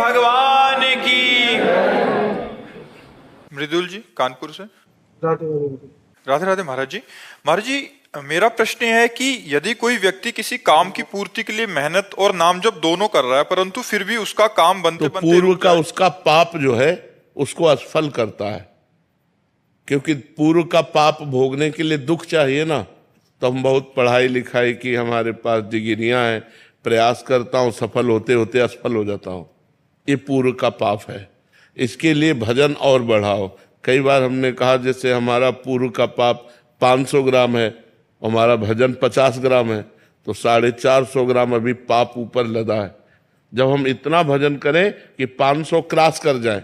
भगवान की। मृदुल जी कानपुर से। राधे राधे महाराज जी। महाराज जी, मेरा प्रश्न है कि यदि कोई व्यक्ति किसी काम की पूर्ति के लिए मेहनत और नाम जप दोनों कर रहा है, परंतु फिर भी उसका काम बनते तो बनते पूर्व रुक का जाए। उसका पाप जो है उसको असफल करता है, क्योंकि पूर्व का पाप भोगने के लिए दुख चाहिए ना। तो हम बहुत पढ़ाई लिखाई की, हमारे पास डिग्रियां हैं, प्रयास करता हूं, सफल होते होते असफल हो जाता हूं, ये पूर्व का पाप है। इसके लिए भजन और बढ़ाओ। कई बार हमने कहा जैसे हमारा पूर्व का पाप 500 ग्राम है, हमारा भजन 50 ग्राम है, तो 450 ग्राम अभी पाप ऊपर लदा है। जब हम इतना भजन करें कि 500 क्रॉस कर जाए,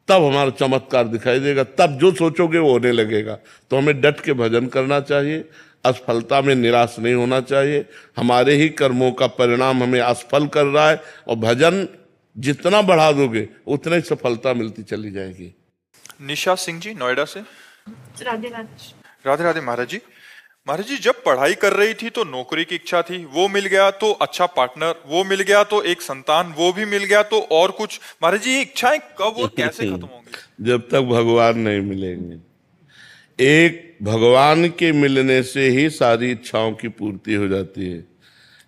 तब हमारा चमत्कार दिखाई देगा, तब जो सोचोगे वो होने लगेगा। तो हमें डट के भजन करना चाहिए, असफलता में निराश नहीं होना चाहिए। हमारे ही कर्मों का परिणाम हमें असफल कर रहा है, और भजन जितना बढ़ा दोगे उतना ही सफलता मिलती चली जाएगी। निशा सिंह जी नोएडा से। राधे राधे। राधे राधे महाराज जी। महाराज जी, जब पढ़ाई कर रही थी तो नौकरी की इच्छा थी, वो मिल गया, तो अच्छा पार्टनर वो मिल गया, तो एक संतान वो भी मिल गया, तो और कुछ। महाराज जी, ये इच्छाएं कब और कैसे खत्म होंगी? जब तक भगवान नहीं मिलेंगे। एक भगवान के मिलने से ही सारी इच्छाओं की पूर्ति हो जाती है।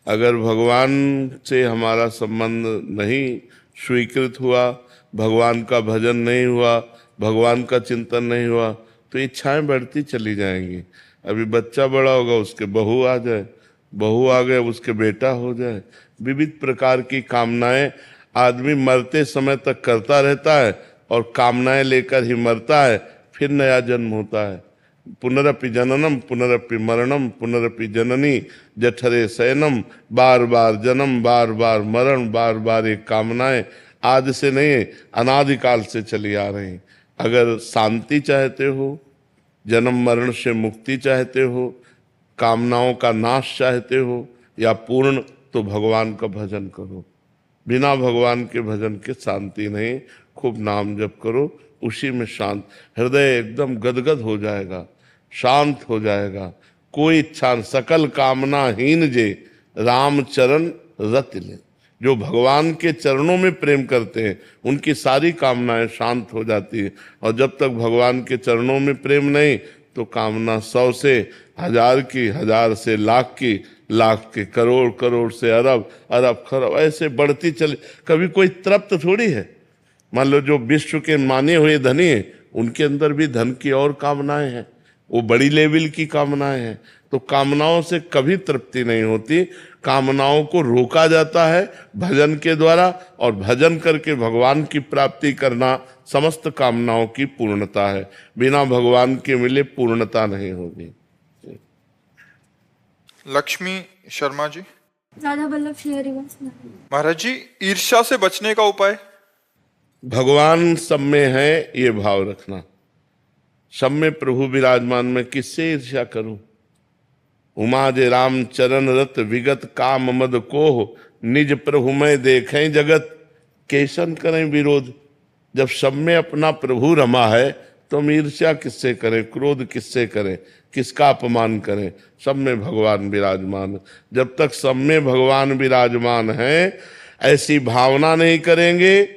अगर भगवान से हमारा संबंध नहीं स्वीकृत हुआ, भगवान का भजन नहीं हुआ, भगवान का चिंतन नहीं हुआ, तो इच्छाएं बढ़ती चली जाएंगी। अभी बच्चा बड़ा होगा, उसके बहू आ जाए, बहू आ गए उसके बेटा हो जाए, विविध प्रकार की कामनाएं आदमी मरते समय तक करता रहता है, और कामनाएं लेकर ही मरता है। फिर नया जन्म होता है। पुनरपि जननम पुनरपि मरणम पुनरपि जननी जठरे शयनम। बार बार जन्म, बार बार मरण, बार बार ये कामनाएं आज से नहीं, अनादिकाल से चली आ रही। अगर शांति चाहते हो, जन्म मरण से मुक्ति चाहते हो, कामनाओं का नाश चाहते हो, या पूर्ण, तो भगवान का भजन करो। बिना भगवान के भजन के शांति नहीं। खूब नाम जप करो, उसी में शांत, हृदय एकदम गदगद हो जाएगा, शांत हो जाएगा। कोई इच्छा सकल कामना हीन जे राम चरण रति ले। जो भगवान के चरणों में प्रेम करते हैं उनकी सारी कामनाएं शांत हो जाती है। और जब तक भगवान के चरणों में प्रेम नहीं, तो कामना 100 से 1000 की, 1000 से लाख की, लाख के करोड़, करोड़ से अरब, अरब खरब, ऐसे बढ़ती चले। कभी कोई तृप्त थोड़ी है। मान लो जो विश्व के माने हुए धनी हैं, उनके अंदर भी धन की और कामनाएं हैं, वो बड़ी लेवल की कामनाएं हैं। तो कामनाओं से कभी तृप्ति नहीं होती। कामनाओं को रोका जाता है भजन के द्वारा, और भजन करके भगवान की प्राप्ति करना समस्त कामनाओं की पूर्णता है। बिना भगवान के मिले पूर्णता नहीं होगी। लक्ष्मी शर्मा जी। राधा वल्लभ श्री हरिवंश। महाराज जी, ईर्ष्या से बचने का उपाय? भगवान सब में है ये भाव रखना। सब में प्रभु विराजमान, में किससे ईर्ष्या करूं। उमा जे राम चरण रत विगत काम मद को, निज प्रभु में देखें जगत कैसन करें विरोध। जब सब में अपना प्रभु रमा है, तो हम ईर्ष्या किससे करें, क्रोध किससे करें, किसका अपमान करें। सब में भगवान विराजमान है। जब तक सब में भगवान विराजमान है, ऐसी भावना नहीं करेंगे,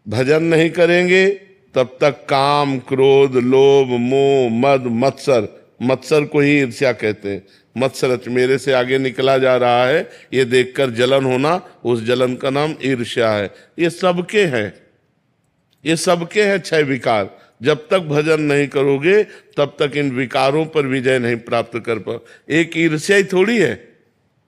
भजन नहीं करेंगे, तब तक काम क्रोध लोभ मोह मद मत्सर, मत्सर को ही ईर्ष्या कहते हैं। मत्सरच मेरे से आगे निकला जा रहा है, ये देखकर जलन होना, उस जलन का नाम ईर्ष्या है। ये सबके हैं, ये सबके हैं 6 विकार। जब तक भजन नहीं करोगे, तब तक इन विकारों पर विजय नहीं प्राप्त कर पाओ। एक ईर्ष्या ही थोड़ी है,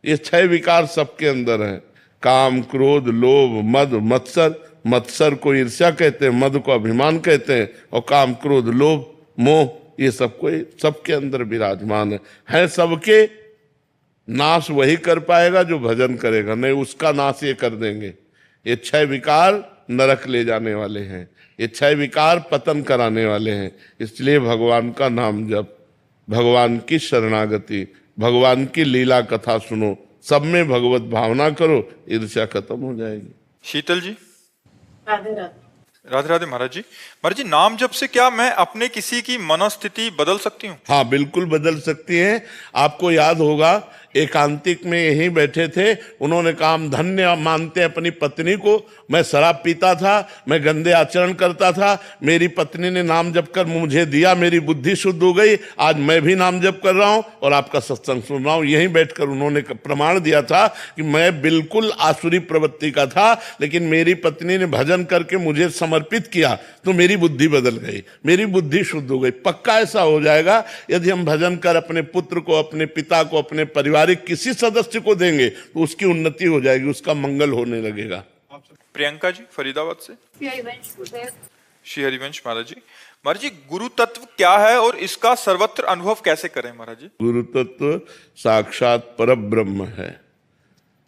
ये 6 विकार सबके अंदर हैं। काम क्रोध लोभ मद मत्सर। मत्सर को ईर्ष्या कहते हैं, मद को अभिमान कहते हैं, और काम क्रोध लोभ मोह, ये सबको सबके अंदर विराजमान है सबके। नाश वही कर पाएगा जो भजन करेगा, नहीं उसका नाश ये कर देंगे। ये 6 विकार नरक ले जाने वाले हैं, ये 6 विकार पतन कराने वाले हैं। इसलिए भगवान का नाम जप, भगवान की शरणागति, भगवान की लीला कथा सुनो, सब में भगवत भावना करो, ईर्ष्या खत्म हो जाएगी। शीतल जी। राधे राधे। राधे राधे महाराज जी। महाराज जी, नाम जप से क्या मैं अपने किसी की मनोस्थिति बदल सकती हूँ? हाँ, बिल्कुल बदल सकती हैं। आपको याद होगा एकांतिक में यहीं बैठे थे। उन्होंने कहा हम धन्य मानते हैं अपनी पत्नी को। मैं शराब पीता था, मैं गंदे आचरण करता था, मेरी पत्नी ने नाम जप कर मुझे दिया, मेरी बुद्धि शुद्ध हो गई, आज मैं भी नाम जप कर रहा हूं और आपका सत्संग सुन रहा हूं। यहीं बैठकर उन्होंने प्रमाण दिया था कि मैं बिल्कुल आसुरी प्रवृत्ति का था, लेकिन मेरी पत्नी ने भजन करके मुझे समर्पित किया तो मेरी बुद्धि बदल गई, मेरी बुद्धि शुद्ध हो गई। पक्का ऐसा हो जाएगा यदि हम भजन कर अपने पुत्र को, अपने पिता को, अपने पारिवारिक किसी सदस्य को देंगे तो उसकी उन्नति हो जाएगी, उसका मंगल होने लगेगा। प्रियंका जी फरीदाबाद से। श्री हरिवंश उदय। श्री हरिवंश महाराज जी। महाराज जी, गुरु तत्व क्या है और इसका सर्वत्र अनुभव कैसे करें महाराज जी? गुरु तत्व साक्षात परब्रह्म है।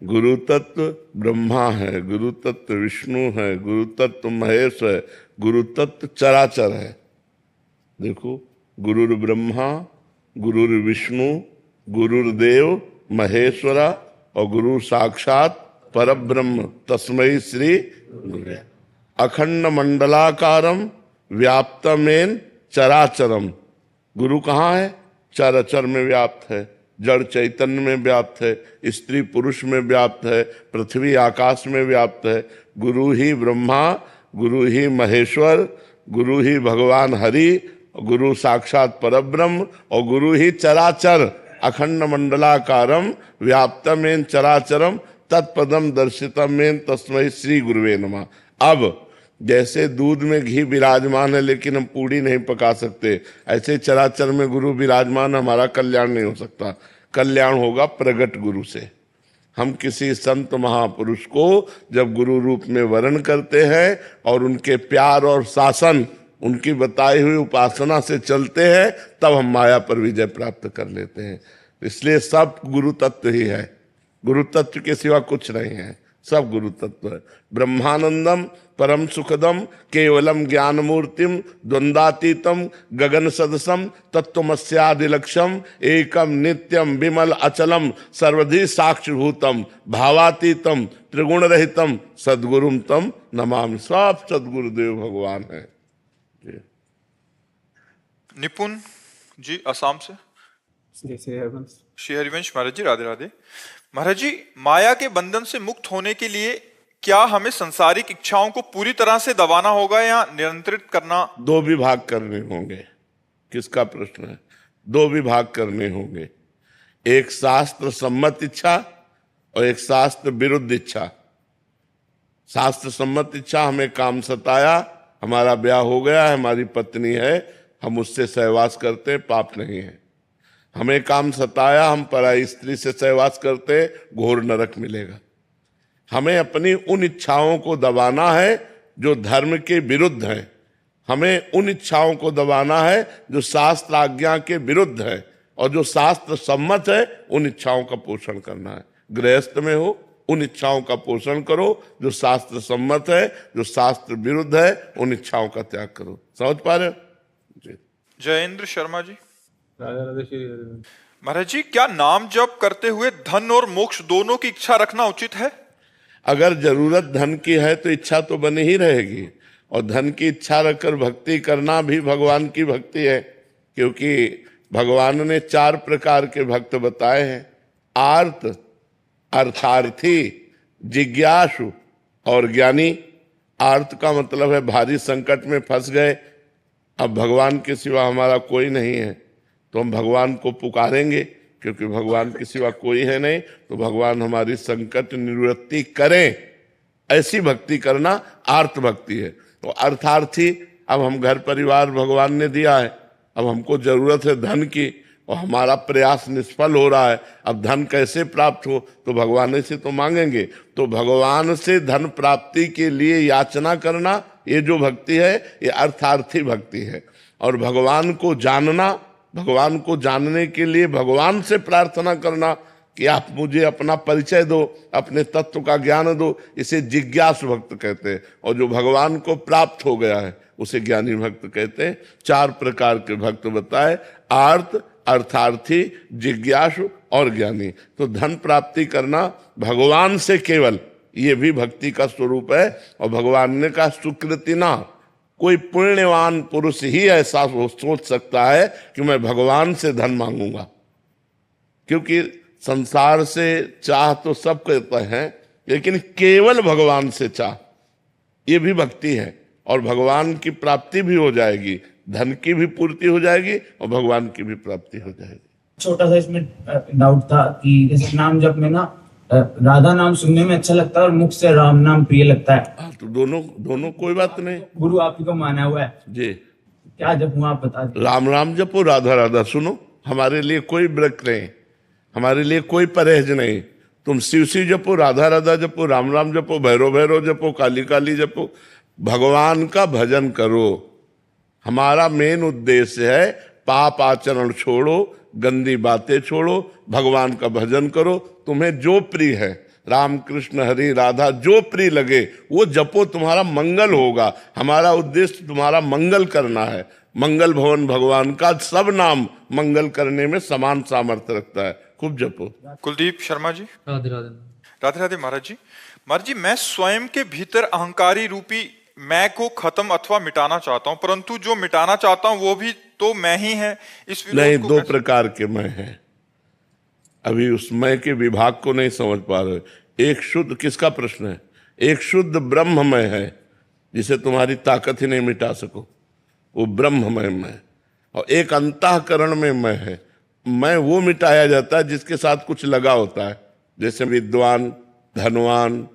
गुरु तत्व ब्रह्मा है, गुरु तत्व विष्णु है, गुरु तत्व महेश है, गुरु तत्व चराचर है। देखो, गुरुर ब्रह्मा, गुरुर विष्णु, गुरुर्देव महेश्वरा और गुरु साक्षात परब्रह्म तस्मै श्री गुरुवे। अखंड मंडलाकारम व्याप्तमेन चराचरम। गुरु कहाँ है? चराचर में व्याप्त है, जड़ चैतन्य में व्याप्त है, स्त्री पुरुष में व्याप्त है, पृथ्वी आकाश में व्याप्त है। गुरु ही ब्रह्मा, गुरु ही महेश्वर, गुरु ही भगवान हरि, गुरु साक्षात परब्रह्म और गुरु ही चराचर। अखंड मंडलाकारम व्याप्तमेन चराचरम तत्पदम दर्शितमेन तस्मै श्री गुरुवे नमः। अब जैसे दूध में घी विराजमान है लेकिन हम पूड़ी नहीं पका सकते, ऐसे चराचर में गुरु विराजमान, हमारा कल्याण नहीं हो सकता। कल्याण होगा प्रगट गुरु से। हम किसी संत महापुरुष को जब गुरु रूप में वर्ण करते हैं और उनके प्यार और शासन, उनकी बताई हुई उपासना से चलते हैं, तब हम माया पर विजय प्राप्त कर लेते हैं। इसलिए सब गुरु तत्व ही है, गुरु तत्व के सिवा कुछ नहीं है, सब गुरु तत्व है। ब्रह्मानंदम परम सुखदम केवलम ज्ञान मूर्तिम द्वंद्वातीतम गगन सदसम तत्वमस्यादिलक्ष्यम एकम नित्यम विमल अचलम सर्वधि साक्षिभूतम भावातीतम त्रिगुण रहितम सद्गुरुम तम नमामि। सब सद्गुरुदेव भगवान है। निपुण जी असम से। श्री हरिवंश महाराज जी, राधे राधे। महाराज जी, माया के बंधन से मुक्त होने के लिए क्या हमें संसारिक इच्छाओं को पूरी तरह से दबाना होगा या नियंत्रित करना? दो विभाग करने होंगे। किसका प्रश्न है? दो विभाग करने होंगे, एक शास्त्र सम्मत इच्छा और एक शास्त्र विरुद्ध इच्छा। शास्त्र सम्मत इच्छा, हमें काम सताया, हमारा ब्याह हो गया है, हमारी पत्नी है, हम उससे सहवास करते, पाप नहीं है। हमें काम सताया, हम पराई स्त्री से सहवास करते, घोर नरक मिलेगा। हमें अपनी उन इच्छाओं को दबाना है जो धर्म के विरुद्ध है, हमें उन इच्छाओं को दबाना है जो शास्त्र आज्ञा के विरुद्ध है, और जो शास्त्र सम्मत है उन इच्छाओं का पोषण करना है। गृहस्थ में हो, उन इच्छाओं का पोषण करो जो शास्त्र सम्मत है, जो शास्त्र विरुद्ध है उन इच्छाओं का त्याग करो। समझ पा रहे हो जी? जयेंद्र शर्मा जी। महाराज जी, क्या नाम जप करते हुए धन और मोक्ष दोनों की इच्छा रखना उचित है? अगर जरूरत धन की है तो इच्छा तो बनी ही रहेगी, और धन की इच्छा रखकर भक्ति करना भी भगवान की भक्ति है, क्योंकि भगवान ने 4 प्रकार के भक्त बताए हैं, आर्त, अर्थार्थी, जिज्ञासु और ज्ञानी। आर्त का मतलब है भारी संकट में फंस गए, अब भगवान के सिवा हमारा कोई नहीं है, तो हम भगवान को पुकारेंगे, क्योंकि भगवान के सिवा कोई है नहीं, तो भगवान हमारी संकट निवृत्ति करें, ऐसी भक्ति करना आर्त भक्ति है। तो अर्थार्थी, अब हम घर परिवार भगवान ने दिया है, अब हमको जरूरत है धन की और हमारा प्रयास निष्फल हो रहा है, अब धन कैसे प्राप्त हो, तो भगवान से तो मांगेंगे। तो भगवान से धन प्राप्ति के लिए याचना करना, ये जो भक्ति है ये अर्थार्थी भक्ति है। और भगवान को जानना, भगवान को जानने के लिए भगवान से प्रार्थना करना कि आप मुझे अपना परिचय दो, अपने तत्व का ज्ञान दो, इसे जिज्ञासु भक्त कहते हैं। और जो भगवान को प्राप्त हो गया है उसे ज्ञानी भक्त कहते हैं। 4 प्रकार के भक्त बताए, आर्त, अर्थार्थी, जिज्ञासु और ज्ञानी। तो धन प्राप्ति करना भगवान से केवल, ये भी भक्ति का स्वरूप है। और भगवान ने कहा सुकृति ना, कोई पुण्यवान पुरुष ही ऐसा सोच सकता है कि मैं भगवान से धन मांगूंगा, क्योंकि संसार से चाह तो सब करते हैं, लेकिन केवल भगवान से चाह, ये भी भक्ति है। और भगवान की प्राप्ति भी हो जाएगी, धन की भी पूर्ति हो जाएगी और भगवान की भी प्राप्ति हो जाएगी। छोटा सा इसमें डाउट था कि जैसे नाम जप में ना राधा नाम सुनने में अच्छा लगता है और मुख से राम नाम प्रिय लगता है। हाँ, तो दोनों दोनों कोई बात नहीं गुरु आप ही को माना हुआ है, जी। क्या जपूं आप बता दें। राम राम जपो, राधा राधा सुनो। हमारे लिए कोई व्रत नहीं, हमारे लिए कोई परहेज नहीं। तुम शिव शिव जपो, राधा राधा जपो, राम राम जपो, भैरव भैरव जपो, काली काली जपो, भगवान का भजन करो। हमारा मेन उद्देश्य है पाप आचरण छोड़ो, गंदी बातें छोड़ो, भगवान का भजन करो। तुम्हें जो प्रिय है, राम कृष्ण हरि राधा, जो प्रिय लगे वो जपो, तुम्हारा मंगल होगा। हमारा उद्देश्य तुम्हारा मंगल करना है। मंगल भवन भगवान का सब नाम मंगल करने में समान सामर्थ्य रखता है। खूब जपो। कुलदीप शर्मा जी। राधे राधे। राधे राधे महाराज जी। महाराज जी, मैं स्वयं के भीतर अहंकारी रूपी मैं को खत्म अथवा मिटाना चाहता हूं, परंतु जो मिटाना चाहता हूं वो भी तो मैं ही है। इस विरोध नहीं, को दो कैसे- प्रकार के मैं हैं। अभी उस मैं के विभाग को नहीं समझ पा रहे। एक शुद्ध, किसका प्रश्न है? एक शुद्ध ब्रह्ममय है जिसे तुम्हारी ताकत ही नहीं मिटा सको, वो ब्रह्ममय मैं। और एक अंतःकरण में मैं है। मैं वो मिटाया जाता है जिसके साथ कुछ लगा होता है, जैसे विद्वान, धनवान,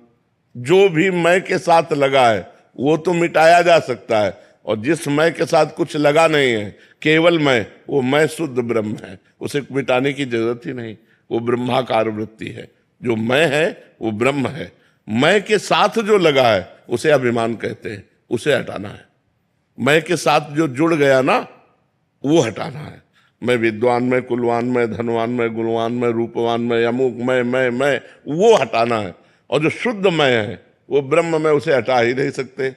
जो भी मैं के साथ लगा है वो तो मिटाया जा सकता है। और जिस मैं के साथ कुछ लगा नहीं है, केवल मैं, वो मैं शुद्ध ब्रह्म है, उसे मिटाने की जरूरत ही नहीं। वो ब्रह्माकार वृत्ति है। जो मैं है वो ब्रह्म है। मैं के साथ जो लगा है उसे अभिमान कहते हैं, उसे हटाना है। मैं के साथ जो जुड़ गया ना, वो हटाना है। मैं विद्वान, मैं कुलवान, मैं धनवान, मैं गुणवान, मैं रूपवान, मैं अमुक, मैं वो हटाना है। और जो शुद्ध मैं है वो ब्रह्म में, उसे हटा ही नहीं सकते।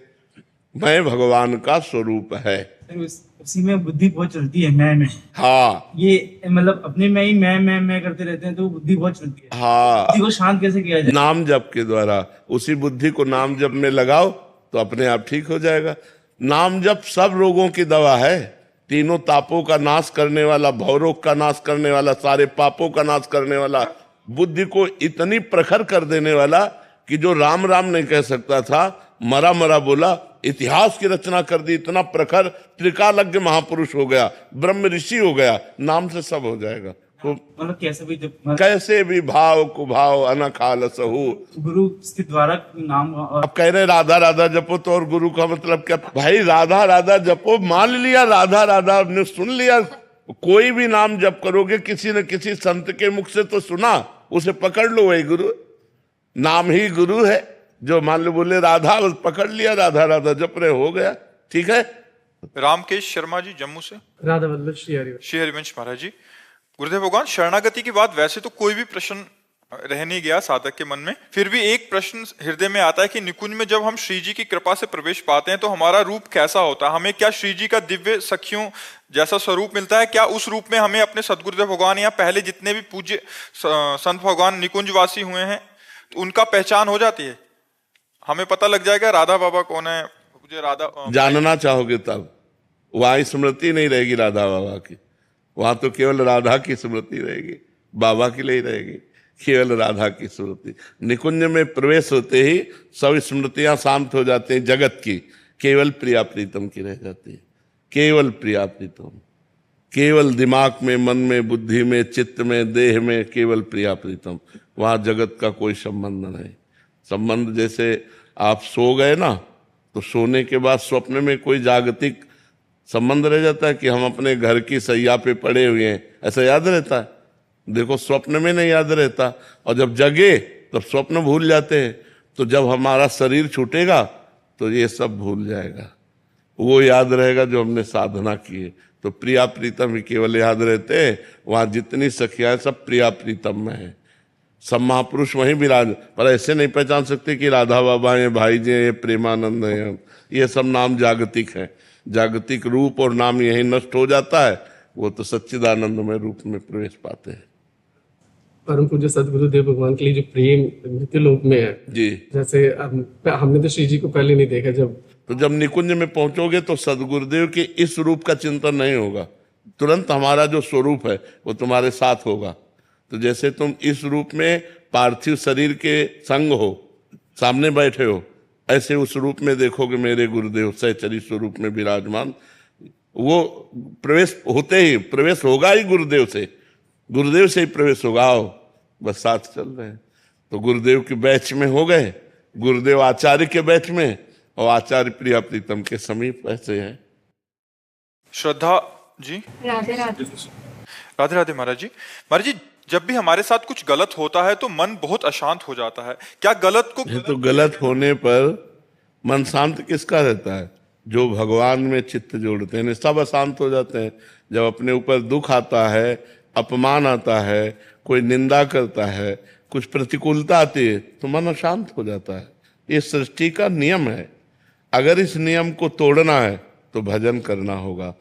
मैं भगवान का स्वरूप है। उसी में बुद्धि बहुत चलती है मैं में। हाँ ये मतलब अपने में ही मैं करते रहते हैं, तो वो बुद्धि बहुत चलती है। हाँ, बुद्धि को शांत कैसे किया जाए? नाम जप के द्वारा। उसी बुद्धि को नाम जप में लगाओ तो अपने आप ठीक हो जाएगा। नाम जप सब रोगों की दवा है। तीनों तापों का नाश करने वाला, भवरोग का नाश करने वाला, सारे पापों का नाश करने वाला, बुद्धि को इतनी प्रखर कर देने वाला कि जो राम राम नहीं कह सकता था, मरा मरा बोला, इतिहास की रचना कर दी। इतना प्रखर, त्रिकालज्ञ महापुरुष हो गया, ब्रह्म ऋषि हो गया। नाम से सब हो जाएगा। तो मतलब कैसे भी जब कैसे भी भाव कुभाव अनखाल सहु। गुरु स्थित द्वारा नाम और अब कह रहे राधा राधा जपो, तो और गुरु का मतलब क्या? भाई राधा राधा जपो, मान लिया राधा राधा आपने सुन लिया। कोई भी नाम जप करोगे, किसी न किसी संत के मुख से तो सुना, उसे पकड़ लो, वही गुरु। नाम ही गुरु है। जो मान लो बोले राधा, बस पकड़ लिया, राधा राधा जप रहे, हो गया, ठीक है। रामकेश शर्मा जी जम्मू से। राधा वल्लभ श्री हरिवंश। श्री हरिवंश महाराज जी। गुरुदेव भगवान, शरणागति की बात वैसे तो कोई भी प्रश्न रह नहीं गया साधक के मन में, फिर भी एक प्रश्न हृदय में आता है कि निकुंज में जब हम श्री जी की कृपा से प्रवेश पाते हैं तो हमारा रूप कैसा होता है? हमें क्या श्री जी का दिव्य सखियों जैसा स्वरूप मिलता है? क्या उस रूप में हमें अपने सदगुरुदेव भगवान या पहले जितने भी पूज्य संत भगवान निकुंजवासी हुए हैं तो उनका पहचान हो जाती है? हमें पता लग जाएगा राधा बाबा कौन है? मुझे राधा जानना चाहोगे तब वहां स्मृति नहीं रहेगी राधा बाबा की। वहां तो केवल राधा की स्मृति रहेगी, बाबा की नहीं रहेगी, केवल राधा की स्मृति। निकुंज में प्रवेश होते ही सब स्मृतियां शांत हो जाती हैं जगत की, केवल प्रिया प्रीतम की रह जाती है। केवल प्रिया प्रीतम, केवल दिमाग में, मन में, बुद्धि में, चित्त में, देह में, केवल प्रिया प्रीतम। वहां जगत का कोई संबंध नहीं। संबंध जैसे आप सो गए ना, तो सोने के बाद स्वप्न में कोई जागतिक संबंध रह जाता है कि हम अपने घर की सैया पे पड़े हुए हैं, ऐसा याद रहता है? देखो, स्वप्न में नहीं याद रहता। और जब जगे तब स्वप्न भूल जाते हैं। तो जब हमारा शरीर छूटेगा तो ये सब भूल जाएगा, वो याद रहेगा जो हमने साधना की है। तो प्रिया प्रीतम ही केवल याद रहते हैं। वहां जितनी सखियां सब प्रिया प्रीतम में है। सब महापुरुष वहीं विराज, पर ऐसे नहीं पहचान सकते कि राधा बाबा हैं, भाई जी हैं, प्रेमानंद हैं। ये सब नाम जागतिक हैं। जागतिक रूप और नाम यही नष्ट हो जाता है, वो तो सच्चिदानंद में रूप में प्रवेश पाते हैं। परम पूज्य सदगुरुदेव भगवान के लिए जो प्रेम नित्य लोक में है जी, जैसे हमने तो श्री जी को पहले नहीं देखा, जब निकुंज में पहुंचोगे तो सदगुरुदेव के इस रूप का चिंतन नहीं होगा। तुरंत हमारा जो स्वरूप है वो तुम्हारे साथ होगा। तो जैसे तुम इस रूप में पार्थिव शरीर के संग हो, सामने बैठे हो, ऐसे उस रूप में देखोगे मेरे गुरुदेव सहचरी स्वरूप में विराजमान। वो प्रवेश होते ही प्रवेश होगा ही गुरुदेव से ही प्रवेश होगा। आओ बस साथ चल रहे हैं, तो गुरुदेव के बैच में हो गए, गुरुदेव आचार्य के बैच में, और आचार्य प्रिया प्रीतम के समीप ऐसे है। श्रद्धा जी। राधे राधे। राधे राधे महाराज जी। महाराज जी, जब भी हमारे साथ कुछ गलत होता है तो मन बहुत अशांत हो जाता है, क्या गलत को ये तो गलत होने पर मन शांत किसका रहता है? जो भगवान में चित्त जोड़ते हैं सब अशांत हो जाते हैं। जब अपने ऊपर दुख आता है, अपमान आता है, कोई निंदा करता है, कुछ प्रतिकूलता आती है, तो मन अशांत हो जाता है। ये सृष्टि का नियम है। अगर इस नियम को तोड़ना है तो भजन करना होगा।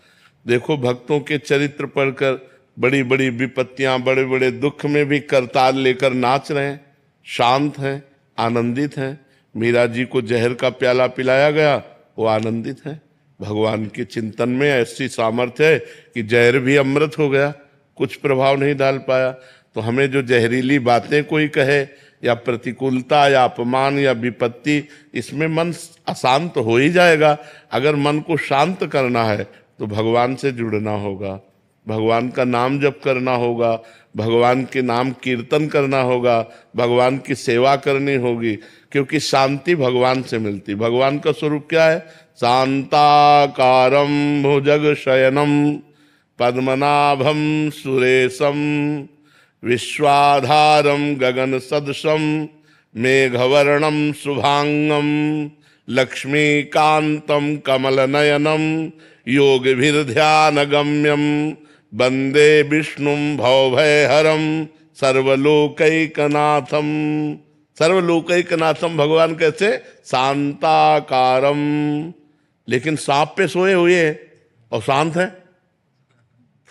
देखो भक्तों के चरित्र पढ़कर बड़ी बड़ी विपत्तियां, बड़े बड़े दुख में भी करताल लेकर नाच रहे हैं, शांत हैं, आनंदित हैं। मीरा जी को जहर का प्याला पिलाया गया, वो आनंदित हैं। भगवान के चिंतन में ऐसी सामर्थ्य है कि जहर भी अमृत हो गया, कुछ प्रभाव नहीं डाल पाया। तो हमें जो जहरीली बातें कोई कहे या प्रतिकूलता या अपमान या विपत्ति, इसमें मन अशांत हो ही जाएगा। अगर मन को शांत करना है तो भगवान से जुड़ना होगा, भगवान का नाम जप करना होगा, भगवान के नाम कीर्तन करना होगा, भगवान की सेवा करनी होगी, क्योंकि शांति भगवान से मिलती। भगवान का स्वरूप क्या है? शांताकारं भुजग शयनम पद्मनाभम सुरेशम विश्वाधारम गगन सदृशम मेघवर्णम शुभांगम लक्ष्मीकांतम कमलनयनम योगभिर्ध्यानगम्यम वंदे विष्णुम भवभयहरम सर्वलोकैकनाथम। सर्वलोकैकनाथम भगवान कैसे? शांताकारम। लेकिन सांप पे सोए हुए और शांत है।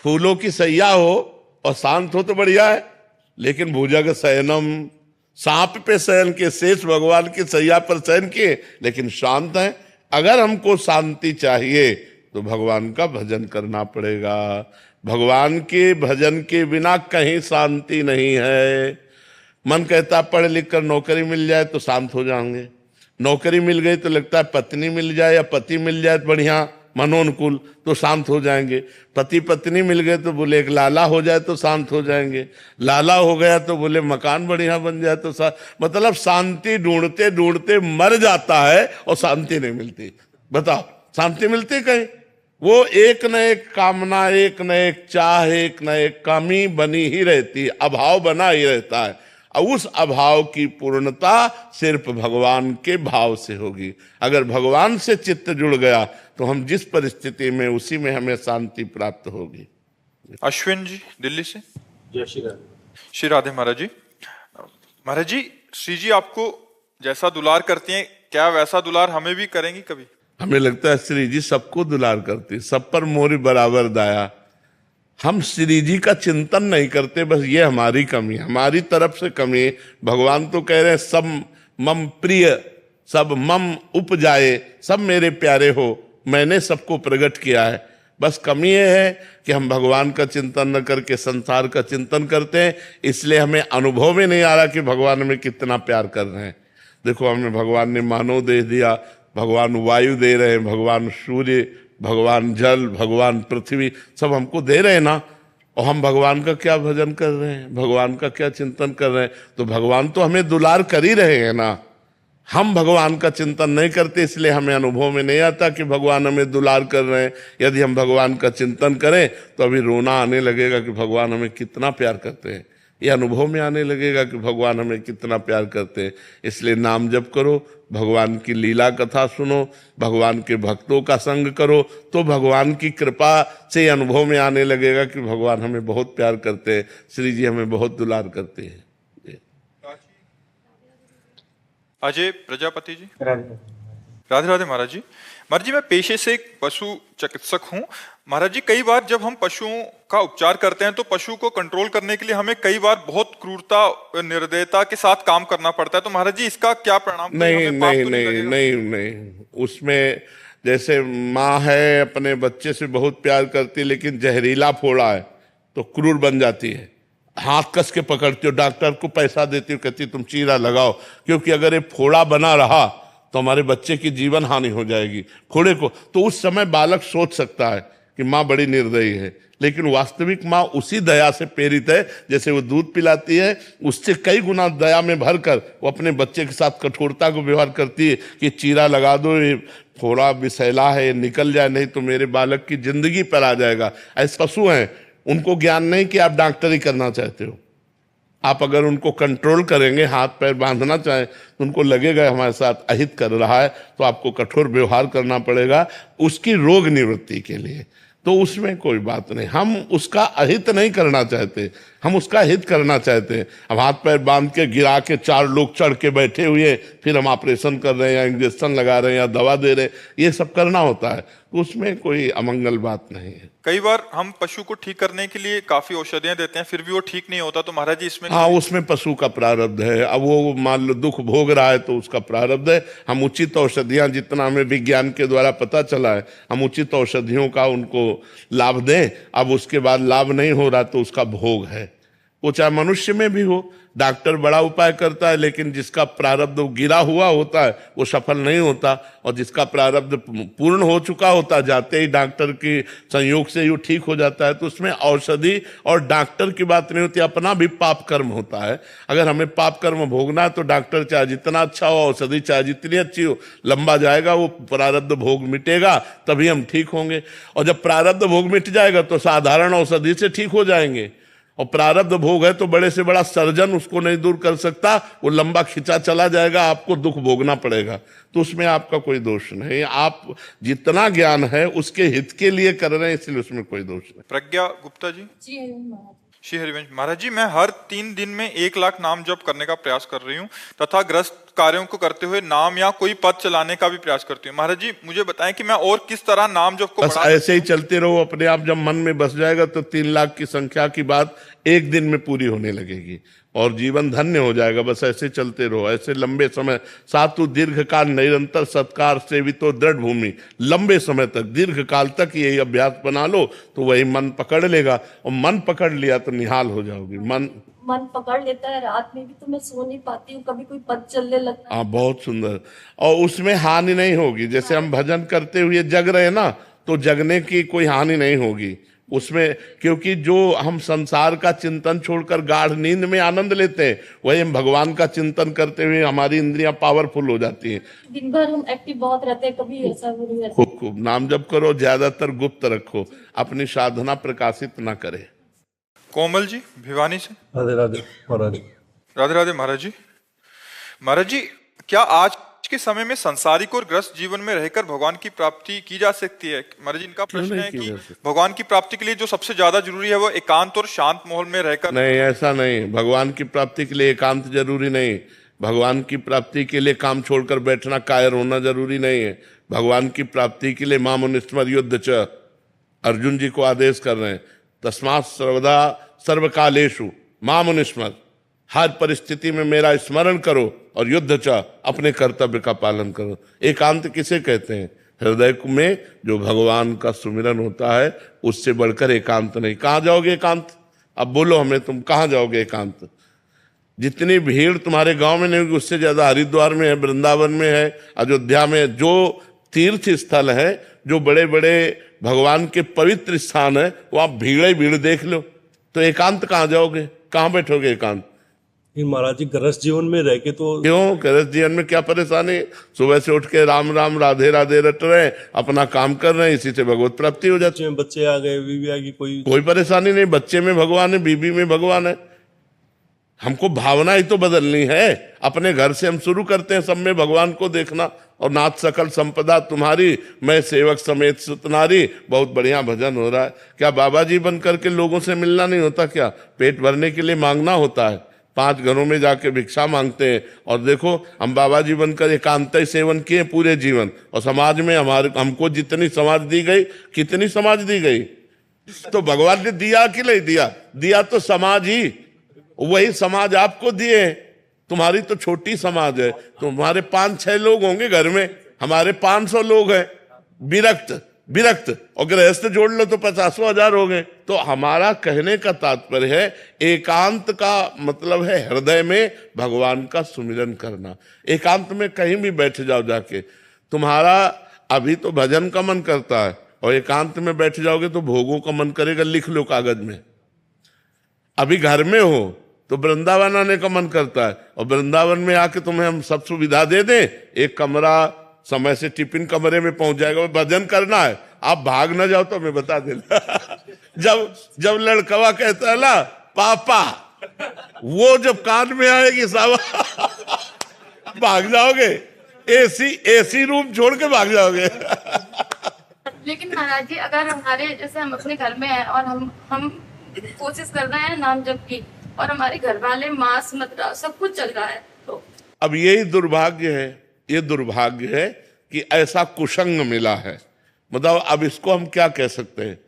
फूलों की सैया हो और शांत हो तो बढ़िया है, लेकिन भुजग शयनम, सांप पे शयन के, शेष भगवान की सैया पर शयन किए लेकिन शांत है। अगर हमको शांति चाहिए तो भगवान का भजन करना पड़ेगा। भगवान के भजन के बिना कहीं शांति नहीं है। मन कहता पढ़ लिख कर नौकरी मिल जाए तो शांत हो जाएंगे, नौकरी मिल गई तो लगता है पत्नी मिल जाए या पति मिल जाए तो बढ़िया मनोनुकूल, तो शांत हो जाएंगे। पति पत्नी मिल गए तो बोले एक लाला हो जाए तो शांत हो जाएंगे, लाला हो गया तो बोले मकान बढ़िया बन जाए तो मतलब शांति ढूंढते ढूंढते मर जाता है और शांति नहीं मिलती। बताओ शांति मिलती कहीं? वो एक न एक कामना, एक न एक चाह, एक न एक कमी बनी ही रहती है, अभाव बना ही रहता है। और उस अभाव की पूर्णता सिर्फ भगवान के भाव से होगी। अगर भगवान से चित्त जुड़ गया तो हम जिस परिस्थिति में, उसी में हमें शांति प्राप्त होगी। अश्विन जी दिल्ली से। जय श्री राधे। श्री राधे महाराज जी। महाराज जी, श्री जी आपको जैसा दुलार करती हैं, क्या वैसा दुलार हमें भी करेंगी कभी? हमें लगता है श्री जी सबको दुलार करती, सब पर मोरी बराबर दाया। हम श्री जी का चिंतन नहीं करते, बस ये हमारी कमी, हमारी तरफ से कमी। भगवान तो कह रहे हैं सब मम प्रिय, सब मम उपजाए, सब मेरे प्यारे हो, मैंने सबको प्रकट किया है। बस कमी ये है कि हम भगवान का चिंतन न करके संसार का चिंतन करते हैं, इसलिए हमें अनुभव में नहीं आ रहा कि भगवान हमें कितना प्यार कर रहे हैं। देखो हमें भगवान ने मानव देह दिया, भगवान वायु दे रहे हैं, भगवान सूर्य, भगवान जल, भगवान पृथ्वी, सब हमको दे रहे हैं ना। और हम भगवान का क्या भजन कर रहे हैं, भगवान का क्या चिंतन कर रहे हैं? तो भगवान तो हमें दुलार कर ही रहे हैं ना। हम भगवान का चिंतन नहीं करते, इसलिए हमें अनुभव में नहीं आता कि भगवान हमें दुलार कर रहे हैं। यदि हम भगवान का चिंतन करें तो अभी रोना आने लगेगा कि भगवान हमें कितना प्यार करते हैं। ये अनुभव में आने लगेगा कि भगवान हमें कितना प्यार करते हैं। इसलिए नाम जप करो, भगवान की लीला कथा सुनो, भगवान के भक्तों का संग करो, तो भगवान की कृपा से अनुभव में आने लगेगा कि भगवान हमें बहुत प्यार करते हैं, श्री जी हमें बहुत दुलार करते हैं। अजय प्रजापति जी। राधे राधे महाराज जी। महाराज जी, मैं पेशे से एक पशु चिकित्सक हूँ। महाराज जी, कई बार जब हम पशुओं का उपचार करते हैं तो पशु को कंट्रोल करने के लिए हमें कई बार बहुत क्रूरता, निर्दयता के साथ काम करना पड़ता है। तो महाराज जी, इसका क्या परिणाम? नहीं, उसमें जैसे माँ है अपने बच्चे से बहुत प्यार करती है, लेकिन जहरीला फोड़ा है तो क्रूर बन जाती है। हाथ कस के पकड़ती हो, डॉक्टर को पैसा देती हो, कहती तुम चीरा लगाओ, क्योंकि अगर ये फोड़ा बना रहा तो हमारे बच्चे की जीवन हानि हो जाएगी फोड़े को। तो उस समय बालक सोच सकता है कि माँ बड़ी निर्दयी है, लेकिन वास्तविक माँ उसी दया से प्रेरित है, जैसे वो दूध पिलाती है उससे कई गुना दया में भरकर वो अपने बच्चे के साथ कठोरता को व्यवहार करती है कि चीरा लगा दो, ये फोड़ा विषैला है, निकल जाए, नहीं तो मेरे बालक की जिंदगी पर आ जाएगा। ऐसे पशु हैं, उनको ज्ञान नहीं कि आप डॉक्टरी करना चाहते हो। आप अगर उनको कंट्रोल करेंगे, हाथ पैर बांधना चाहें, तो उनको लगेगा हमारे साथ अहित कर रहा है, तो आपको कठोर व्यवहार करना पड़ेगा उसकी रोग निवृत्ति के लिए। तो उसमें कोई बात नहीं, हम उसका अहित नहीं करना चाहते, हम उसका हित करना चाहते हैं। अब हाथ पैर बांध के गिरा के 4 लोग चढ़ के बैठे हुए, फिर हम ऑपरेशन कर रहे हैं या इंजेक्शन लगा रहे हैं या दवा दे रहे हैं, ये सब करना होता है, तो उसमें कोई अमंगल बात नहीं है। कई बार हम पशु को ठीक करने के लिए काफी औषधियां देते हैं, फिर भी वो ठीक नहीं होता, तो महाराज जी इसमें हाँ, उसमें पशु का प्रारब्ध है। अब वो मान लो दुख भोग रहा है तो उसका प्रारब्ध है। हम उचित औषधियां, जितना हमें विज्ञान के द्वारा पता चला है, हम उचित औषधियों का उनको लाभ दें। अब उसके बाद लाभ नहीं हो रहा तो उसका भोग है, वो चाहे मनुष्य में भी हो। डॉक्टर बड़ा उपाय करता है, लेकिन जिसका प्रारब्ध गिरा हुआ होता है वो सफल नहीं होता, और जिसका प्रारब्ध पूर्ण हो चुका होता है, जाते ही डॉक्टर के संयोग से ही ठीक हो जाता है। तो उसमें औषधि और डॉक्टर की बात नहीं होती, अपना भी पाप कर्म होता है। अगर हमें पाप कर्म भोगना है तो डॉक्टर चाहे जितना अच्छा हो, औषधि चाहे जितनी अच्छी हो, लंबा जाएगा, वो प्रारब्ध भोग मिटेगा तभी हम ठीक होंगे। और जब प्रारब्ध भोग मिट जाएगा तो साधारण औषधि से ठीक हो जाएंगे। और प्रारब्ध भोग है तो बड़े से बड़ा सर्जन उसको नहीं दूर कर सकता, वो लंबा खिंचा चला जाएगा, आपको दुख भोगना पड़ेगा। तो उसमें आपका कोई दोष नहीं, आप जितना ज्ञान है उसके हित के लिए कर रहे हैं, इसलिए उसमें कोई दोष नहीं। प्रज्ञा गुप्ता जी। जी महाराज। श्री हरिवंश महाराज जी, मैं हर 3 दिन में 1 लाख नाम जप करने का प्रयास कर रही हूँ तथा ग्रस्त कार्यों को करते हुए नाम या कोई पद चलाने का भी प्रयास करती हूँ। महाराज जी मुझे बताएं कि मैं और किस तरह नाम जप को बस ऐसे ही चलते रहो, अपने आप जब मन में बस जाएगा तो 3 लाख की संख्या की बात 1 दिन में पूरी होने लगेगी और जीवन धन्य हो जाएगा। बस ऐसे चलते रहो, ऐसे लंबे समय सातु दीर्घ काल निरंतर सत्कार सेवितो दृढ़ भूमि, लंबे समय तक दीर्घ काल तक यही अभ्यास बना लो तो वही मन पकड़ लेगा, और मन पकड़ लिया तो निहाल हो जाओगी। मन पकड़ लेता है, रात में भी तो मैं सो नहीं पाती हूँ, कभी कोई पद चलने लगता है। हाँ, बहुत सुंदर। और उसमें हानि नहीं होगी, जैसे हम भजन करते हुए जग रहे ना, तो जगने की कोई हानि नहीं होगी उसमें, क्योंकि जो हम संसार का चिंतन छोड़कर गाढ़ नींद में आनंद लेते हैं, वही हम भगवान का चिंतन करते हुए हमारी इंद्रियां पावरफुल हो जाती हैं। दिन भर हम एक्टिव बहुत रहते हैं, कभी ऐसा नहीं रहता। खूब खूब नाम जप करो, ज्यादातर गुप्त रखो, अपनी साधना प्रकाशित ना करे। कोमल जी भिवानी से। राधे राधे महाराज। राधे राधे महाराज जी। महाराज जी, क्या आज के समय में संसारिक और ग्रस्त जीवन में रहकर भगवान की प्राप्ति की जा सकती है? महाराज जी, इनका प्रश्न है कि भगवान की प्राप्ति के लिए जो सबसे ज्यादा जरूरी है वो एकांत और शांत माहौल में रहकर। नहीं, ऐसा नहीं। भगवान की प्राप्ति के लिए एकांत जरूरी नहीं। भगवान की प्राप्ति के लिए काम छोड़कर बैठना, कायर होना जरूरी नहीं है। भगवान की प्राप्ति के लिए मामुनिस्मर युद्ध च, अर्जुन जी को आदेश कर रहे हैं, तस्मात् सर्वदा सर्वकालेषु मामुनिस्मर, हर परिस्थिति में मेरा स्मरण करो और युद्ध च, अपने कर्तव्य का पालन करो। एकांत किसे कहते हैं? हृदय में जो भगवान का सुमिरन होता है, उससे बढ़कर एकांत नहीं। कहाँ जाओगे एकांत? अब बोलो हमें, तुम कहाँ जाओगे एकांत? जितनी भीड़ तुम्हारे गांव में नहीं होगी, उससे ज्यादा हरिद्वार में है, वृंदावन में है, अयोध्या में, जो तीर्थ स्थल है, जो बड़े बड़े भगवान के पवित्र स्थान है, वो आप भीड़ ही भीड़ देख लो। तो एकांत कहाँ जाओगे? कहाँ बैठोगे एकांत? महाराज जी, गृहस्थ जीवन में रह के तो क्यों? गृहस्थ जीवन में क्या परेशानी? सुबह से उठ के राम राम राधे राधे रट रहे, अपना काम कर रहे हैं, इसी से भगवत प्राप्ति हो जाती है। बच्चे आ गए, बीवी आ गई, कोई परेशानी नहीं। बच्चे में भगवान है, बीबी में भगवान है। हमको भावना ही तो बदलनी है। अपने घर से हम शुरू करते हैं सब में भगवान को देखना, और नाथ सकल संपदा तुम्हारी, मैं सेवक समेत सुतनारी। बहुत बढ़िया भजन हो रहा है। क्या बाबा जी बन करके लोगों से मिलना नहीं होता? क्या पेट भरने के लिए मांगना होता है? 5 घरों में जाके भिक्षा मांगते हैं। और देखो, हम बाबा जी बनकर एकांत सेवन किए पूरे जीवन, और समाज में हमको जितनी समाज दी गई, कितनी समाज दी गई? तो भगवान ने दिया कि नहीं दिया? दिया तो समाज ही, वही समाज आपको दिए। तुम्हारी तो छोटी समाज है, तुम्हारे 5-6 लोग होंगे घर में, हमारे 500 लोग हैं विरक्त। विरक्त, और गृहस्थ जोड़ लो तो 50,000 हो गए। तो हमारा कहने का तात्पर्य है एकांत का मतलब है हृदय में भगवान का सुमिरन करना। एकांत में कहीं भी बैठ जाओ जाके, तुम्हारा अभी तो भजन का मन करता है और एकांत में बैठ जाओगे तो भोगों का मन करेगा, लिख लो कागज में। अभी घर में हो तो वृंदावन आने का मन करता है, और वृंदावन में आके तुम्हें हम सब सुविधा दे दें, एक कमरा समय से टिफिन कमरे में पहुंच जाएगा, भजन करना है, आप भाग ना जाओ तो मैं बता देना। जब लड़कवा कहता है ना पापा, वो जब कान में आएगी सावा भाग जाओगे, एसी रूम छोड़ के भाग जाओगे। लेकिन महाराज जी, अगर हमारे जैसे हम अपने घर में हैं और हम कोशिश कर रहे हैं नाम जप की, और हमारे घर वाले मांस मदिरा सब कुछ चल रहा है, तो अब यही दुर्भाग्य है, ये दुर्भाग्य है कि ऐसा कुसंग मिला है। मतलब अब इसको हम क्या कह सकते हैं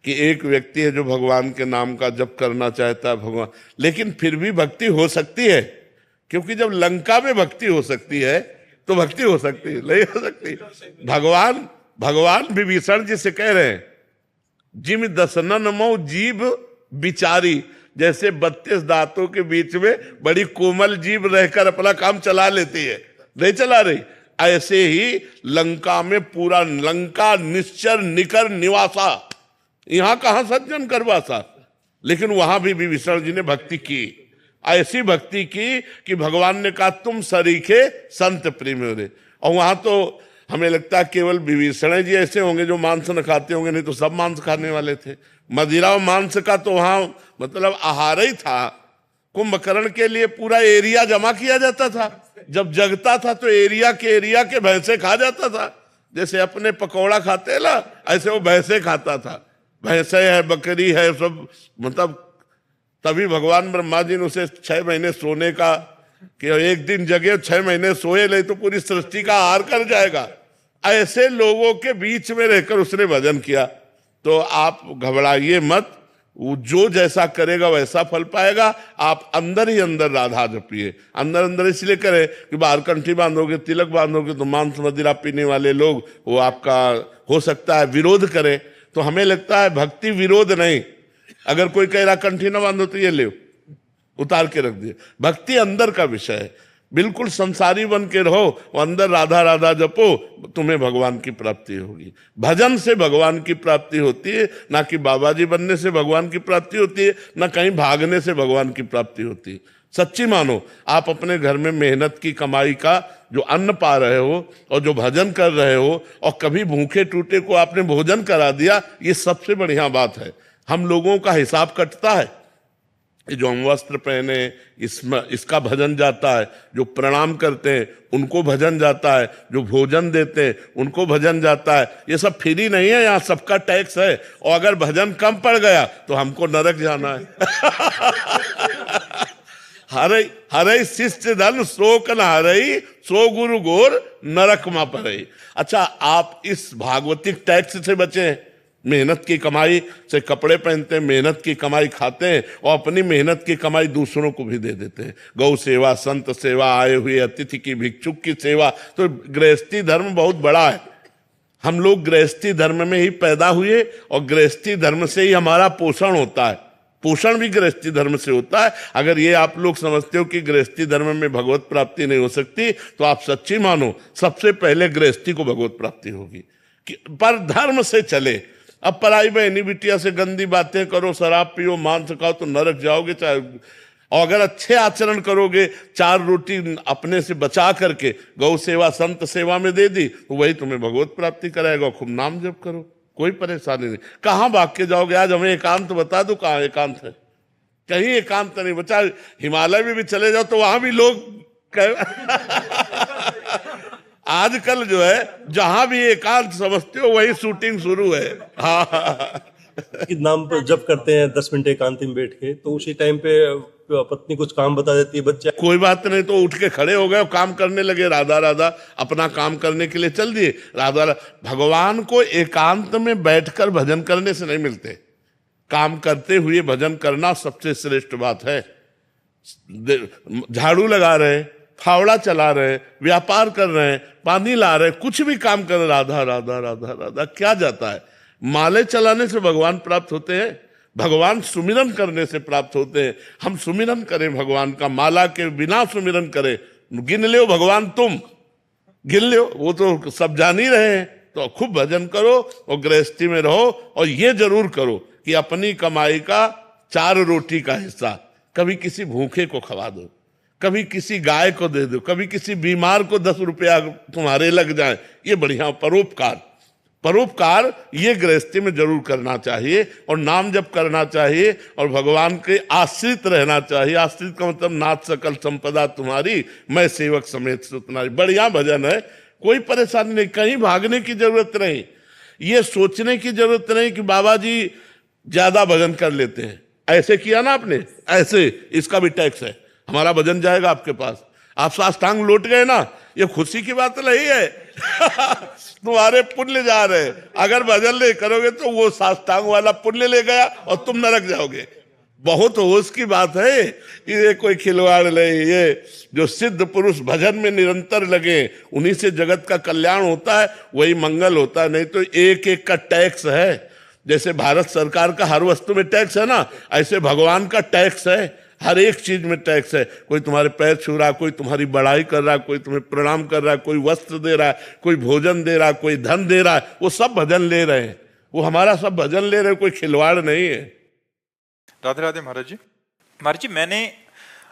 कि एक व्यक्ति है जो भगवान के नाम का जप करना चाहता है भगवान, लेकिन फिर भी भक्ति हो सकती है, क्योंकि जब लंका में भक्ति हो सकती है तो भक्ति हो सकती है, नहीं हो सकती। भगवान विभीषण जी से कह रहे हैं जिम दसनन मो जीभ बिचारी, जैसे 32 दांतों के बीच में बड़ी कोमल जीभ रहकर अपना काम चला लेती है, नहीं चला रही, ऐसे ही लंका में पूरा लंका निश्चर निकर निवासा, यहां कहां सज्जन करवासा, लेकिन वहां भी विभीषण जी ने भक्ति की, ऐसी भक्ति की कि भगवान ने कहा तुम सरीखे संत प्रेम रे। और वहां तो हमें लगता है केवल विभीषण जी ऐसे होंगे जो मांस न खाते होंगे, नहीं तो सब मांस खाने वाले थे। मदिरा और मांस का तो वहां मतलब आहार ही था। कुंभकर्ण के लिए पूरा एरिया जमा किया जाता था, जब जगता था तो एरिया के भैंसे खा जाता था, जैसे अपने पकौड़ा खाते हैं ना, ऐसे वो भैंसे खाता था, भैंसे है बकरी है सब, मतलब तभी भगवान ब्रह्मा जी ने उसे 6 महीने सोने का, कि एक दिन जगे 6 महीने सोए, नहीं तो पूरी सृष्टि का आहार कर जाएगा। ऐसे लोगों के बीच में रहकर उसने भजन किया। तो आप घबराइए मत, वो जो जैसा करेगा वैसा फल पाएगा। आप अंदर ही अंदर राधा जपिए, अंदर अंदर इसलिए करें कि बाहर कंठी बांधोगे, तिलक बांधोगे तो मांस मदिरा पीने वाले लोग वो आपका हो सकता है विरोध करें। तो हमें लगता है भक्ति विरोध नहीं, अगर कोई कह रहा कंठी ना बांधो तो ये ले उतार के रख दिए, भक्ति अंदर का विषय है। बिल्कुल संसारी बन के रहो और अंदर राधा राधा जपो, तुम्हें भगवान की प्राप्ति होगी। भजन से भगवान की प्राप्ति होती है, ना कि बाबा जी बनने से भगवान की प्राप्ति होती है, ना कहीं भागने से भगवान की प्राप्ति होती है। सच्ची मानो, आप अपने घर में मेहनत की कमाई का जो अन्न पा रहे हो और जो भजन कर रहे हो, और कभी भूखे टूटे को आपने भोजन करा दिया, ये सबसे बढ़िया बात है। हम लोगों का हिसाब कटता है, जो हम वस्त्र पहने इसमें इसका भजन जाता है, जो प्रणाम करते हैं उनको भजन जाता है, जो भोजन देते हैं उनको भजन जाता है। ये सब फ्री नहीं है, यहाँ सबका टैक्स है, और अगर भजन कम पड़ गया तो हमको नरक जाना है। हरई शिष्य धन शोक न हरई, सो गुरु गोर नरक मा परई। अच्छा, आप इस भागवतिक टैक्स से बचे, मेहनत की कमाई से कपड़े पहनते हैं, मेहनत की कमाई खाते हैं, और अपनी मेहनत की कमाई दूसरों को भी दे देते हैं। गौ सेवा, संत सेवा, आए हुए अतिथि की, भिक्षुक की सेवा। तो गृहस्थी धर्म बहुत बड़ा है। हम लोग गृहस्थी धर्म में ही पैदा हुए और गृहस्थी धर्म से ही हमारा पोषण होता है। पोषण भी गृहस्थी धर्म से होता है। अगर ये आप लोग समझते हो कि गृहस्थी धर्म में भगवत प्राप्ति नहीं हो सकती, तो आप सच्ची मानो, सबसे पहले गृहस्थी को भगवत प्राप्ति होगी। पर धर्म से चले। अब पराई बहनी बिटिया से गंदी बातें करो, शराब पियो, मांस खाओ तो नरक जाओगे। चाहे और अगर अच्छे आचरण करोगे, 4 रोटी अपने से बचा करके गौ सेवा, संत सेवा में दे दी, तो वही तुम्हें भगवत प्राप्ति कराएगा। खूब नाम जप करो, कोई परेशानी नहीं। कहाँ भाग के जाओगे? आज हमें एकांत बता दो, कहाँ एकांत है? कहीं एकांत नहीं बचा। हिमालय में भी चले जाओ तो वहां भी लोग आजकल जो है जहां भी एकांत समझते हो वही शूटिंग शुरू है। हाँ, कि नाम पर जब करते हैं 10 मिनट एकांत में बैठ के, तो उसी टाइम पे पत्नी कुछ काम बता देती है, बच्चा कोई बात नहीं, तो उठ के खड़े हो गए, काम करने लगे, राधा राधा अपना काम करने के लिए चल दिए। राधा भगवान को एकांत में बैठकर भजन करने से नहीं मिलते, काम करते हुए भजन करना सबसे श्रेष्ठ बात है। झाड़ू लगा रहे, फावड़ा चला रहे हैं, व्यापार कर रहे हैं, पानी ला रहे हैं, कुछ भी काम कर रहे हैं, राधा राधा राधा राधा, क्या जाता है? माले चलाने से भगवान प्राप्त होते हैं? भगवान सुमिरन करने से प्राप्त होते हैं। हम सुमिरन करें भगवान का, माला के बिना सुमिरन करें। गिन लो भगवान, तुम गिन लो, वो तो सब जान ही रहे हैं। तो खूब भजन करो और गृहस्थी में रहो, और ये जरूर करो कि अपनी कमाई का 4 रोटी का हिस्सा कभी किसी भूखे को खवा दो, कभी किसी गाय को दे दो, कभी किसी बीमार को 10 रुपया तुम्हारे लग जाए। ये बढ़िया परोपकार, परोपकार ये गृहस्थी में जरूर करना चाहिए, और नाम जप करना चाहिए, और भगवान के आश्रित रहना चाहिए। आश्रित का मतलब नाथ सकल संपदा तुम्हारी, मैं सेवक समेत सुतनारी। बढ़िया भजन है, कोई परेशानी नहीं, कहीं भागने की जरूरत नहीं, ये सोचने की जरूरत नहीं कि बाबा जी ज्यादा भजन कर लेते हैं। ऐसे किया ना आपने, ऐसे इसका भी टैक्स है, हमारा भजन जाएगा आपके पास। आप साष्टांग लौट गए ना, ये खुशी की बात नहीं है। तुम्हारे पुण्य जा रहे हैं। अगर भजन नहीं करोगे तो वो साष्टांग वाला पुण्य ले गया और तुम नरक जाओगे। बहुत होश की बात है, ये कोई खिलवाड़ नहीं। ये जो सिद्ध पुरुष भजन में निरंतर लगे, उन्हीं से जगत का कल्याण होता है, वही मंगल होता है। नहीं तो एक एक का टैक्स है। जैसे भारत सरकार का हर वस्तु में टैक्स है ना, ऐसे भगवान का टैक्स है, हर एक चीज में टैक्स है। कोई तुम्हारे पैर छू रहा, कोई तुम्हारी बड़ाई कर रहा, कोई तुम्हें प्रणाम कर रहा, कोई वस्त्र दे रहा है, कोई भोजन दे रहा, कोई धन दे रहा है, वो सब भजन ले रहे हैं। वो हमारा सब भजन ले रहे हैं, कोई खिलवाड़ नहीं है। राधे राधे महाराज जी। महाराज जी, मैंने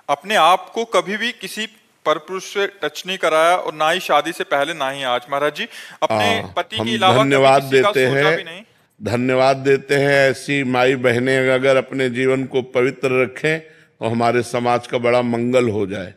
अपने आप को कभी भी किसी परपुरुष से टच नहीं कराया, और ना ही शादी से पहले, ना ही आज। महाराज जी, अपने पति के अलावा धन्यवाद कभी किसी का देते सोचा हैं, भी नहीं। धन्यवाद देते हैं। ऐसी माई बहनें अगर अपने जीवन को पवित्र रखें तो हमारे समाज का बड़ा मंगल हो जाए।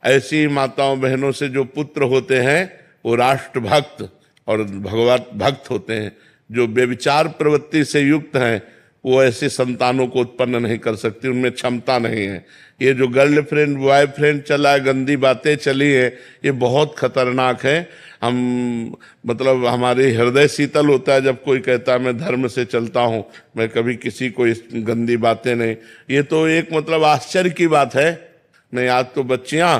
ऐसी माताओं बहनों से जो पुत्र होते हैं वो राष्ट्र भक्त और भगवत भक्त होते हैं। जो व्यभिचार प्रवृत्ति से युक्त हैं वो ऐसे संतानों को उत्पन्न नहीं कर सकती, उनमें क्षमता नहीं है। ये जो गर्लफ्रेंड बॉयफ्रेंड चला है, गंदी बातें चली है, ये बहुत खतरनाक है। हम मतलब हमारे हृदय शीतल होता है जब कोई कहता है मैं धर्म से चलता हूँ, मैं कभी किसी को इस गंदी बातें नहीं। ये तो एक मतलब आश्चर्य की बात है। नहीं, आज तो बच्चियां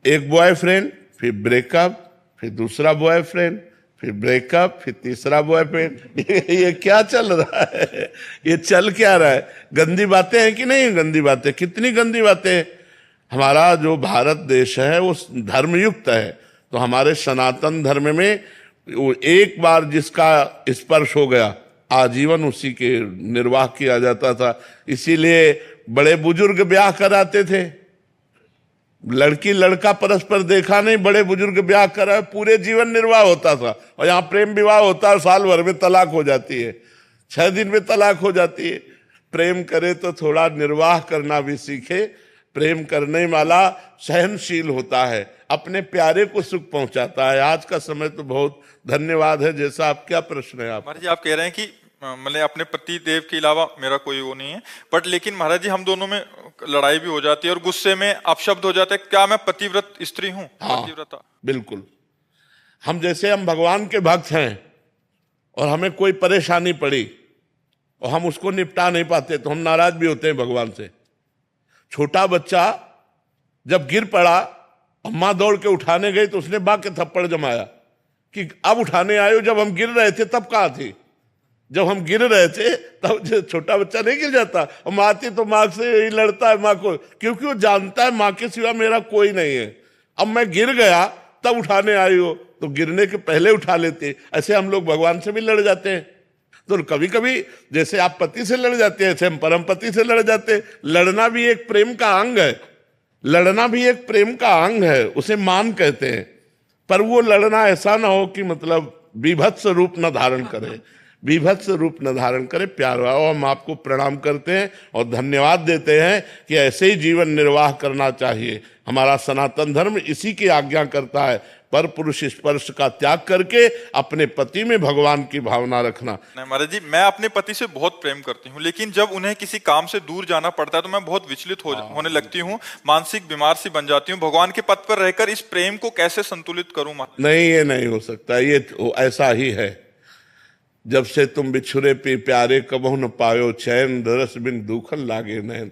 एक बॉयफ्रेंड, फिर ब्रेकअप, फिर दूसरा बॉयफ्रेंड, फिर ब्रेकअप, फिर तीसरा बॉयफ्रेंड। ये क्या चल रहा है? ये चल क्या रहा है? गंदी बातें हैं कि नहीं? गंदी बातें, कितनी गंदी बातें। हमारा जो भारत देश है वो धर्मयुक्त है, तो हमारे सनातन धर्म में वो एक बार जिसका स्पर्श हो गया आजीवन उसी के निर्वाह किया जाता था। इसीलिए बड़े बुजुर्ग ब्याह कराते थे। लड़की लड़का परस्पर देखा नहीं, बड़े बुजुर्ग ब्याह करा, पूरे जीवन निर्वाह होता था। और यहाँ प्रेम विवाह होता है, साल भर में तलाक हो जाती है, 6 दिन में तलाक हो जाती है। प्रेम करे तो थोड़ा निर्वाह करना भी सीखे। प्रेम करने वाला सहनशील होता है, अपने प्यारे को सुख पहुंचाता है। आज का समय तो बहुत धन्यवाद है। जैसा आप, क्या प्रश्न है आप? महाराज जी, आप कह रहे हैं कि मतलब अपने पति देव के अलावा मेरा कोई वो नहीं है, बट लेकिन महाराज जी हम दोनों में लड़ाई भी हो जाती है और गुस्से में अपशब्द हो जाते हैं। क्या मैं पतिव्रत स्त्री हूँ? हाँ, पतिव्रता बिल्कुल। हम जैसे हम भगवान के भक्त हैं और हमें कोई परेशानी पड़ी और हम उसको निपटा नहीं पाते तो हम नाराज भी होते हैं भगवान से। छोटा बच्चा जब गिर पड़ा, अम्मा दौड़ के उठाने गई तो उसने बा के थप्पड़ जमाया कि अब उठाने आए हो, जब हम गिर रहे थे तब कहाँ थी? जब हम गिर रहे थे तब छोटा बच्चा नहीं गिर जाता। और माँ थी तो माँ से ही लड़ता है माँ को, क्योंकि वो जानता है माँ के सिवा मेरा कोई नहीं है। अब मैं गिर गया तब उठाने आई हो, तो गिरने के पहले उठा लेते। ऐसे हम लोग भगवान से भी लड़ जाते हैं। तो कभी कभी जैसे आप पति से लड़ जाते हैं, ऐसे हम परम पति से लड़ जाते हैं। लड़ना भी एक प्रेम का अंग है, लड़ना भी एक प्रेम का अंग है, उसे मान कहते हैं। पर वो लड़ना ऐसा ना हो कि मतलब बीभत्स रूप न धारण करे, बीभत्स रूप न धारण करे। प्यार भाव, हम आपको प्रणाम करते हैं और धन्यवाद देते हैं कि ऐसे ही जीवन निर्वाह करना चाहिए। हमारा सनातन धर्म इसी की आज्ञा करता है, पर पुरुष स्पर्श का त्याग करके अपने पति में भगवान की भावना रखना। नहीं महाराज जी, मैं अपने पति से बहुत प्रेम करती हूँ, लेकिन जब उन्हें किसी काम से दूर जाना पड़ता है तो मैं बहुत विचलित होने लगती हूँ, मानसिक बीमार सी बन जाती हूँ। भगवान के पथ पर रहकर इस प्रेम को कैसे संतुलित करूँ? नहीं, ये नहीं हो सकता। ये ऐसा ही है। जब से तुम बिछुरे पी प्यारे कबहु न पायो चैन, दरस बिन दुखन लागे नैन।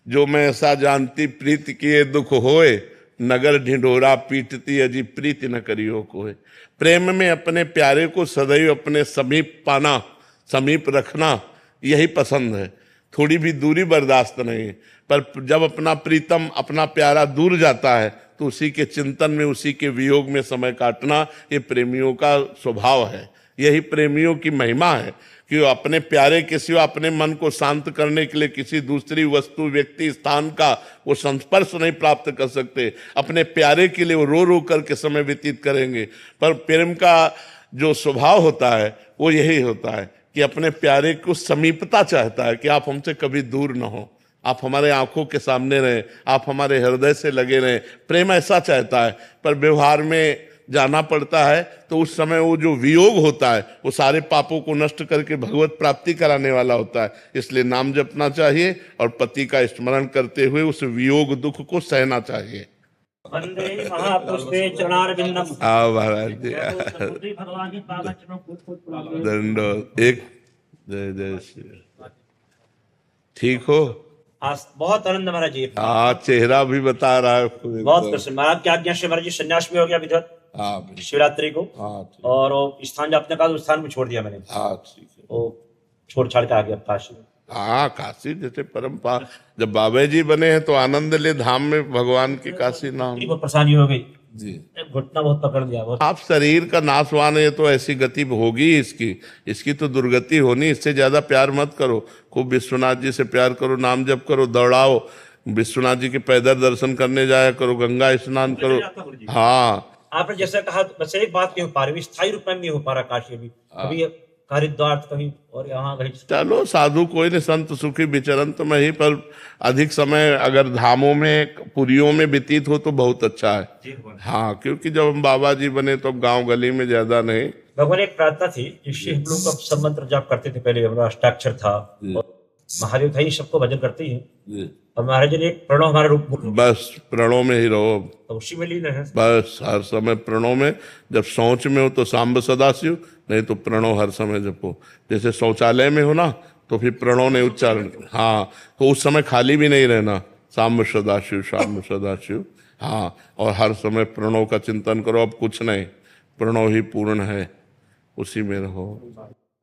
जो मैं ऐसा जानती प्रीत किए दुख होए, नगर ढिंढोरा पीटती अजी प्रीति न करियो कोई। प्रेम में अपने प्यारे को सदैव अपने समीप पाना, समीप रखना, यही पसंद है। थोड़ी भी दूरी बर्दाश्त नहीं। पर जब अपना प्रीतम, अपना प्यारा दूर जाता है तो उसी के चिंतन में, उसी के वियोग में समय काटना, ये प्रेमियों का स्वभाव है। यही प्रेमियों की महिमा है कि वो अपने प्यारे के सिवा अपने मन को शांत करने के लिए किसी दूसरी वस्तु, व्यक्ति, स्थान का वो संस्पर्श नहीं प्राप्त कर सकते। अपने प्यारे के लिए वो रो रो करके समय व्यतीत करेंगे। पर प्रेम का जो स्वभाव होता है वो यही होता है कि अपने प्यारे को समीपता चाहता है, कि आप हमसे कभी दूर ना हो, आप हमारे आंखों के सामने रहें, आप हमारे हृदय से लगे रहें। प्रेम ऐसा चाहता है। पर व्यवहार में जाना पड़ता है तो उस समय वो जो वियोग होता है वो सारे पापों को नष्ट करके भगवत प्राप्ति कराने वाला होता है। इसलिए नाम जपना चाहिए और पति का स्मरण करते हुए उस वियोग दुख को सहना चाहिए। वंदे महापुष्पे चरणारविंदम। महाराज जी भगवान के पावन चरणों को दंडोत। एक जय जय श्री राम। ठीक हो? आज बहुत आनंद महाराज जी। हाँ, चेहरा भी बता रहा है बहुत प्रसन्न। महाराज की आज्ञा से महाराज जी संन्यास में हो गया विधिवत। हाँ, शिवरात्रि को। हाँ, और वो स्थान जो आपने कहा उस स्थान में छोड़ दिया मैंने। हाँ, ठीक है। वो छोड़ छाड़ के आ गया काशी। हाँ, काशी जैसे परंपरा, जब बाबा जी बने हैं तो आनंद ले धाम में भगवान की काशी नाम बहुत परेशानी हो गई जी। घुटना बहुत पकड़ दिया बहुत। आप शरीर का नाशवान है तो ऐसी गति होगी इसकी तो दुर्गति होनी। इससे ज्यादा प्यार मत करो। खूब विश्वनाथ जी से प्यार करो, नाम जप करो, दौड़ाओ, विश्वनाथ जी के पैदल दर्शन करने जाया करो, गंगा स्नान करो। हाँ, आपने जैसे कहा बस एक बात नहीं हो पा रही, स्थायी रूप में नहीं हो पा रहा काशी अभी। अभी हरिद्वार कहीं और यहाँ कहीं। चलो, साधु कोई नहीं, संत सुखी विचरण तो नहीं, पर अधिक समय अगर धामों में, पुरियों में व्यतीत हो तो बहुत अच्छा है। हाँ, क्योंकि जब हम बाबा जी बने तो गांव गली में ज्यादा नहीं। भगवान एक प्रार्थना थी, जिससे हम लोग का सब मंत्र जाप करते थे पहले, हमारा अष्टाक्षर था और महादेव था, ही सबको भजन करते ही। और महाराज जी ने एक प्रणव हमारा रूप, बस प्रणव में ही रहो, तो उसी में लीन है बस हर समय प्रणव में। जब शौच में हो तो सांब सदाशिव, नहीं तो प्रणव हर समय जपो। जैसे शौचालय में हो ना तो फिर प्रणव ने उच्चारण। हाँ, तो उस समय खाली भी नहीं रहना, सांब सदाशिव, सांब सदाशिव। हाँ, और हर समय प्रणव का चिंतन करो। अब कुछ नहीं, प्रणव ही पूर्ण है, उसी में रहो।